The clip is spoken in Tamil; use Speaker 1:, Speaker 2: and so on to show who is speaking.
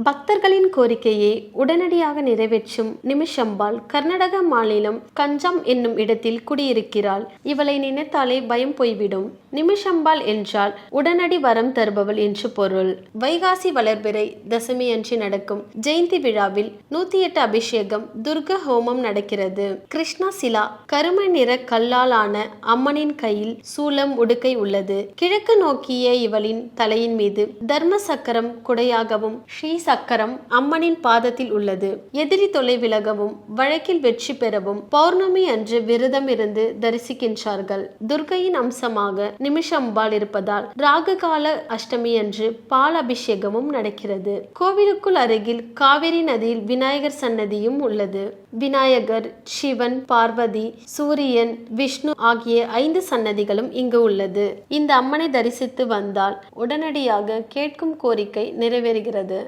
Speaker 1: பக்தர்களின் கோரிக்கையை உடனடியாக நிறைவேற்றும் நிமிஷம்பாள் கர்நாடக மாநிலம் கஞ்சாம் என்னும் இடத்தில் குடியிருக்கிறாள். இவளை நினைத்தாலே பயம் போய்விடும். நிமிஷம்பாள் என்றால் உடனடி வரம் தருபவள் என்று பொருள். வைகாசி வளர்பிறை தசமி அன்று நடக்கும் ஜெயந்தி விழாவில் 108 அபிஷேகம், துர்க ஹோமம் நடக்கிறது. கிருஷ்ணா சிலா கருமை நிற கல்லால் ஆன அம்மனின் கையில் சூலம் உடுக்கை உள்ளது. கிழக்கு நோக்கிய இவளின் தலையின் மீது தர்ம சக்கரம் குடையாகவும் ஸ்ரீ சக்கரம் அம்மனின் பாதத்தில் உள்ளது. எதிரி தொலை விலகவும் வழக்கில் வெற்றி பெறவும் பௌர்ணமி அன்று விரதம் இருந்து தரிசிக்கின்றார்கள். துர்கையின் அம்சமாக நிமிஷம்பாள் இருப்பதால் ராகு கால அஷ்டமி அன்று பால் அபிஷேகமும் நடக்கிறது. கோவிலுக்குள் அருகில் காவிரி நதியில் விநாயகர் சன்னதியும் உள்ளது. விநாயகர், சிவன், பார்வதி, சூரியன், விஷ்ணு ஆகிய 5 சன்னதிகளும் இங்கு உள்ளது. இந்த அம்மனை தரிசித்து வந்தால் உடனடியாக கேட்கும் கோரிக்கை நிறைவேறுகிறது.